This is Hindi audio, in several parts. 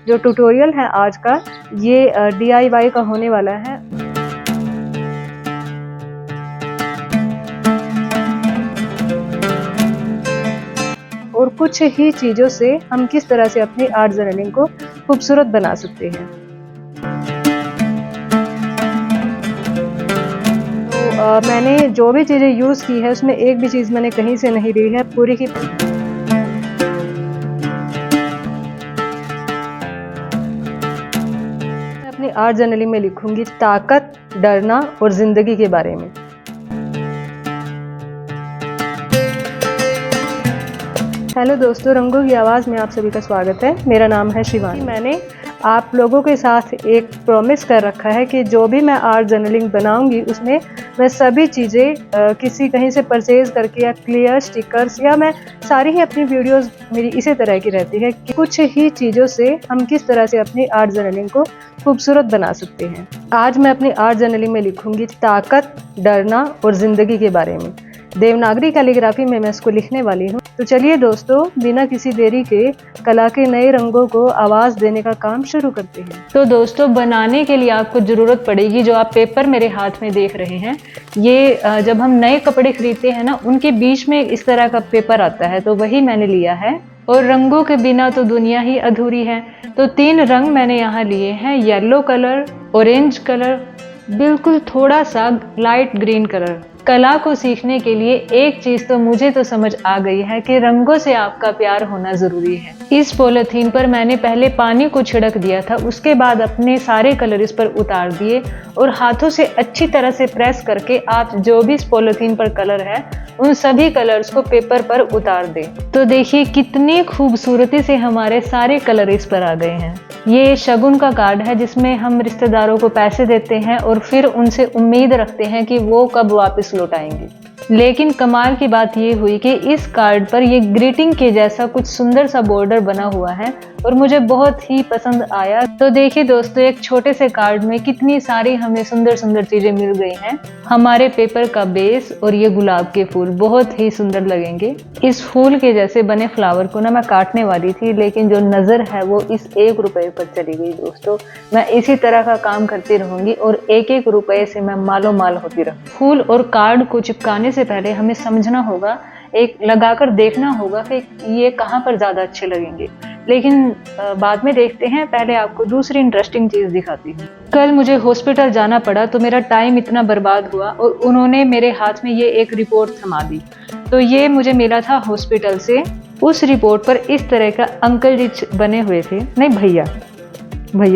जो ट्यूटोरियल है आज का ये DIY का होने वाला है। और कुछ ही चीज़ों से हम किस तरह से अपनी आर्ट जर्नलिंग को खूबसूरत बना सकते हैं। तो मैंने जो भी चीज़ें यूज़ की है उसमें एक भी चीज़ मैंने कहीं से नहीं ली है, पूरी की अपनी आर्ट जर्नलिंग में लिखूंगी ताकत, डरना और जिंदगी के बारे में। हेलो दोस्तों, रंगों की आवाज़ में आप सभी का स्वागत है। मेरा नाम है शिवानी। मैंने आप लोगों के साथ एक प्रॉमिस कर रखा है कि जो भी मैं आर्ट जर्नलिंग बनाऊंगी उसमें मैं सभी चीज़ें किसी कहीं से परचेज करके या क्लियर स्टिकर्स या मैं सारी ही अपनी वीडियोस मेरी इसी तरह की रहती है कि कुछ ही चीज़ों से हम किस तरह से अपनी आर्ट जर्नलिंग को खूबसूरत बना सकते हैं। आज मैं अपनी आर्ट जर्नलिंग में लिखूंगी ताकत, डरना और ज़िंदगी के बारे में। देवनागरी कैलीग्राफी में मैं इसको लिखने वाली हूँ। तो चलिए दोस्तों, बिना किसी देरी के कला के नए रंगों को आवाज़ देने का काम शुरू करते हैं। तो दोस्तों, बनाने के लिए आपको ज़रूरत पड़ेगी जो आप पेपर मेरे हाथ में देख रहे हैं। ये जब हम नए कपड़े खरीदते हैं ना, उनके बीच में इस तरह का पेपर आता है, तो वही मैंने लिया है। और रंगों के बिना तो दुनिया ही अधूरी है। तो 3 रंग मैंने यहाँ लिए हैं, येलो कलर, ऑरेंज कलर, बिल्कुल थोड़ा सा लाइट ग्रीन कलर। कला को सीखने के लिए एक चीज तो मुझे तो समझ आ गई है कि रंगों से आपका प्यार होना जरूरी है। इस पॉलिथीन पर मैंने पहले पानी को छिड़क दिया था, उसके बाद अपने सारे कलर इस पर उतार दिए और हाथों से अच्छी तरह से प्रेस करके आप जो भी इस पॉलिथीन पर कलर है उन सभी कलर्स को पेपर पर उतार दें। तो देखिए कितनी खूबसूरती से हमारे सारे कलर इस पर आ गए हैं। ये शगुन का कार्ड है जिसमें हम रिश्तेदारों को पैसे देते हैं और फिर उनसे उम्मीद रखते हैं कि वो कब वापस लौटाएंगे। लेकिन कमाल की बात ये हुई कि इस कार्ड पर ये ग्रीटिंग के जैसा कुछ सुंदर सा बॉर्डर बना हुआ है और मुझे बहुत ही पसंद आया। तो देखिए दोस्तों, एक छोटे से कार्ड में कितनी सारी हमें सुंदर सुंदर चीजें मिल गई हैं। हमारे पेपर का बेस और ये गुलाब के फूल बहुत ही सुंदर लगेंगे। इस फूल के जैसे बने फ्लावर को ना मैं काटने वाली थी, लेकिन जो नजर है वो इस 1 रुपए पर चली गई। दोस्तों, मैं इसी तरह का काम करती रहूंगी और 1-1 रुपए से मैं मालो माल होती रहूंगी। फूल और कार्ड को चिपकाने से पहले हमें समझना होगा, एक लगाकर देखना होगा कि ये कहाँ पर ज्यादा अच्छे लगेंगे। लेकिन बाद में देखते हैं, पहले आपको दूसरी इंटरेस्टिंग चीज दिखाती हूँ। कल मुझे हॉस्पिटल जाना पड़ा तो मेरा टाइम इतना बर्बाद हुआ और उन्होंने मेरे हाथ में ये एक रिपोर्ट थमा दी। तो ये मुझे मिला था हॉस्पिटल से। उस रिपोर्ट पर इस तरह का अंकल जी बने हुए थे, नहीं भैया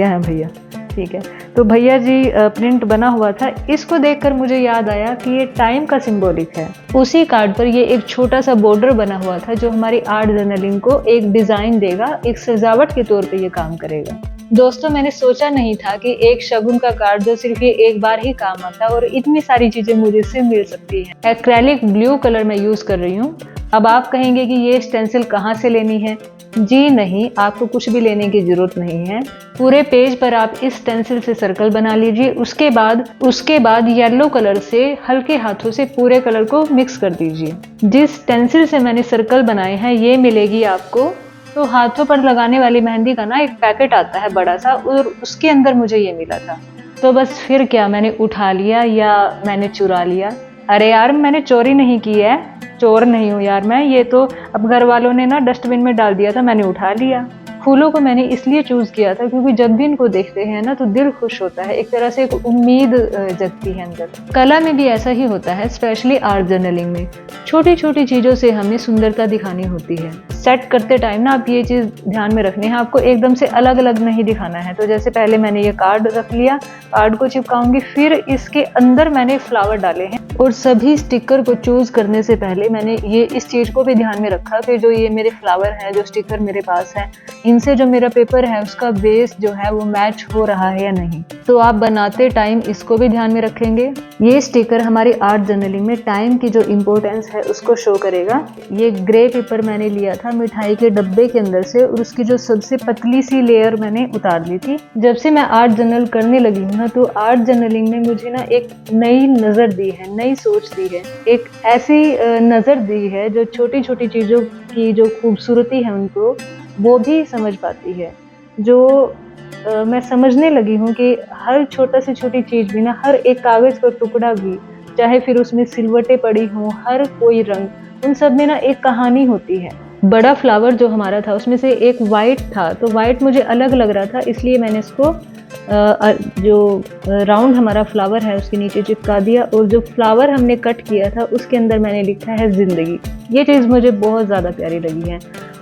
हैं भैया, ठीक है। तो भैया जी प्रिंट बना हुआ था। इसको देखकर मुझे याद आया कि ये टाइम का सिंबॉलिक है। उसी कार्ड पर ये एक छोटा सा बॉर्डर बना हुआ था जो हमारी आर्ट जर्नलिंग को एक डिजाइन देगा, एक सजावट के तौर पे ये काम करेगा। दोस्तों, मैंने सोचा नहीं था कि एक शगुन का कार्ड जो सिर्फ ये एक बार ही काम आता और इतनी सारी चीजें मुझे इससे मिल सकती है। एक्रेलिक ब्लू कलर मैं यूज कर रही हूँ। अब आप कहेंगे कि ये स्टेंसिल कहाँ से लेनी है? जी नहीं, आपको कुछ भी लेने की जरूरत नहीं है। पूरे पेज पर आप इस स्टेंसिल से सर्कल बना लीजिए। उसके बाद येलो कलर से हल्के हाथों से पूरे कलर को मिक्स कर दीजिए। जिस स्टेंसिल से मैंने सर्कल बनाए हैं ये मिलेगी आपको। तो हाथों पर लगाने वाली मेहंदी का ना एक पैकेट आता है बड़ा सा, और उसके अंदर मुझे ये मिला था। तो बस फिर क्या, मैंने उठा लिया या मैंने चुरा लिया? अरे यार, मैंने चोरी नहीं की है, चोर नहीं हूँ यार मैं। ये तो अब घर वालों ने ना डस्टबिन में डाल दिया था, मैंने उठा लिया। फूलों को मैंने इसलिए चूज किया था क्योंकि जब भी इनको देखते हैं ना तो दिल खुश होता है, एक तरह से एक उम्मीद जगती है अंदर। कला में भी ऐसा ही होता है, स्पेशली आर्ट जर्नलिंग में छोटी छोटी चीजों से हमें सुंदरता दिखानी होती है। सेट करते टाइम ना आप ये चीज ध्यान में रखनी है, आपको एकदम से अलग अलग नहीं दिखाना है। तो जैसे पहले मैंने ये कार्ड रख लिया, कार्ड को चिपकाऊंगी, फिर इसके अंदर मैंने फ्लावर डाले हैं। और सभी स्टिकर को चूज करने से पहले मैंने ये इस चीज को भी ध्यान में रखा कि जो ये मेरे फ्लावर है, जो स्टिकर मेरे पास है, इनसे जो मेरा पेपर है उसका बेस जो है वो मैच हो रहा है या नहीं। तो आप बनाते टाइम इसको भी ध्यान में रखेंगे। ये स्टिकर हमारी आर्ट जर्नलिंग में टाइम की जो इम्पोर्टेंस है उसको शो करेगा। ये ग्रे पेपर मैंने लिया था मिठाई के डब्बे के अंदर से, और उसकी जो सबसे पतली सी लेयर मैंने उतार ली थी। जब से मैं आर्ट जर्नल करने लगी हूँ ना, तो आर्ट जर्नलिंग ने मुझे ना एक नई नजर दी है, नई सोच दी है, एक ऐसी नजर दी है जो छोटी छोटी चीजों की जो खूबसूरती है उनको वो भी समझ पाती है। जो मैं समझने लगी हूँ कि हर छोटा से छोटी चीज़ भी ना, हर एक कागज़ का टुकड़ा भी, चाहे फिर उसमें सिलवटें पड़ी हों, हर कोई रंग, उन सब में ना एक कहानी होती है। बड़ा फ्लावर जो हमारा था उसमें से एक वाइट था, तो वाइट मुझे अलग लग रहा था, इसलिए मैंने इसको जो राउंड हमारा फ्लावर है उसके नीचे चिपका दिया, और जो फ्लावर हमने कट किया था उसके अंदर मैंने लिखा है ज़िंदगी। ये चीज़ मुझे बहुत ज़्यादा प्यारी लगी है।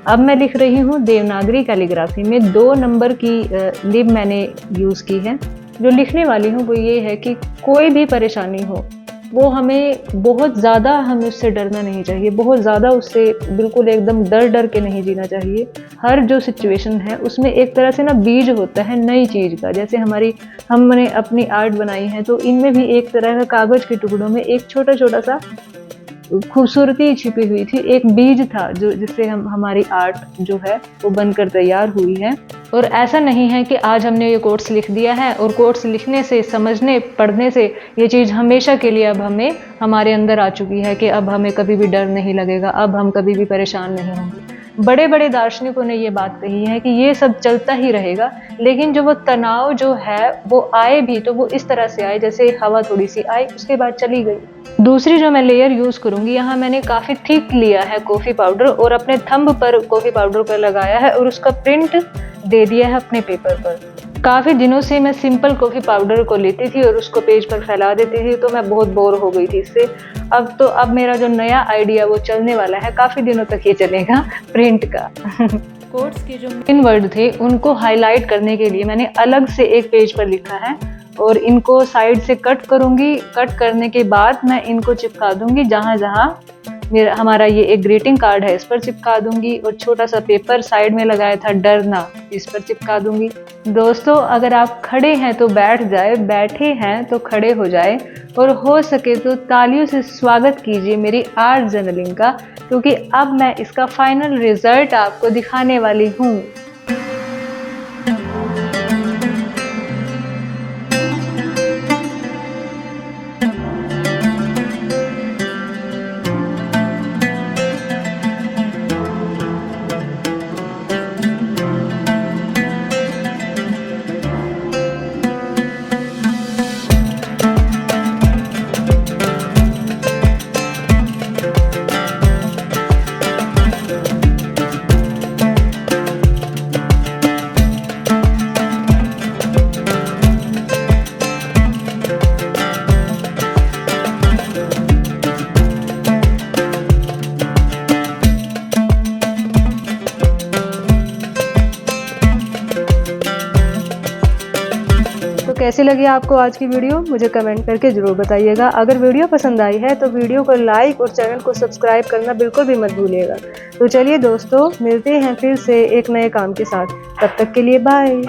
अब मैं लिख रही हूँ देवनागरी कैलीग्राफी में, 2 नंबर की निब मैंने यूज़ की है। जो लिखने वाली हूँ वो ये है कि कोई भी परेशानी हो, वो हमें बहुत ज़्यादा, हमें उससे डरना नहीं चाहिए, बहुत ज़्यादा उससे बिल्कुल एकदम डर के नहीं जीना चाहिए। हर जो सिचुएशन है उसमें एक तरह से ना बीज होता है नई चीज़ का। जैसे हमने अपनी आर्ट बनाई है, तो इनमें भी एक तरह का कागज़ के टुकड़ों में एक छोटा-छोटा सा खूबसूरती छिपी हुई थी, एक बीज था जो जिससे हमारी आर्ट जो है वो बनकर तैयार हुई है। और ऐसा नहीं है कि आज हमने ये कोट्स लिख दिया है और कोट्स लिखने से, समझने, पढ़ने से ये चीज़ हमेशा के लिए अब हमारे अंदर आ चुकी है कि अब हमें कभी भी डर नहीं लगेगा, अब हम कभी भी परेशान नहीं होंगे। बड़े-बड़े दार्शनिकों ने ये बात कही है कि ये सब चलता ही रहेगा, लेकिन जो वो तनाव जो है वो आए भी तो वो इस तरह से आए जैसे हवा थोड़ी सी आई, उसके बाद चली गई। दूसरी जो मैं लेयर यूज़ करूँगी, यहाँ मैंने काफ़ी थिक लिया है कॉफ़ी पाउडर और अपने थंब पर कॉफ़ी पाउडर को लगाया है और उसका प्रिंट दे दिया है अपने पेपर पर। काफ़ी दिनों से मैं सिंपल कॉफ़ी पाउडर को लेती थी और उसको पेज पर फैला देती थी, तो मैं बहुत बोर हो गई थी इससे। अब मेरा जो नया आइडिया वो चलने वाला है, काफ़ी दिनों तक ये चलेगा, प्रिंट का। कोट्स के जो मेन वर्ड थे उनको हाईलाइट करने के लिए मैंने अलग से एक पेज पर लिखा है और इनको साइड से कट करूँगी। कट करने के बाद मैं इनको चिपका दूँगी जहाँ-जहाँ हमारा ये एक ग्रीटिंग कार्ड है, इस पर चिपका दूँगी, और छोटा सा पेपर साइड में लगाया था डरना, इस पर चिपका दूँगी। दोस्तों, अगर आप खड़े हैं तो बैठ जाए, बैठे हैं तो खड़े हो जाए, और हो सके तो तालियों से स्वागत कीजिए मेरी आर्ट जर्नलिंग का, क्योंकि अब मैं इसका फाइनल रिजल्ट आपको दिखाने वाली हूँ। तो कैसी लगी आपको आज की वीडियो, मुझे कमेंट करके ज़रूर बताइएगा। अगर वीडियो पसंद आई है तो वीडियो को लाइक और चैनल को सब्सक्राइब करना बिल्कुल भी मत भूलिएगा। तो चलिए दोस्तों, मिलते हैं फिर से एक नए काम के साथ। तब तक के लिए बाय।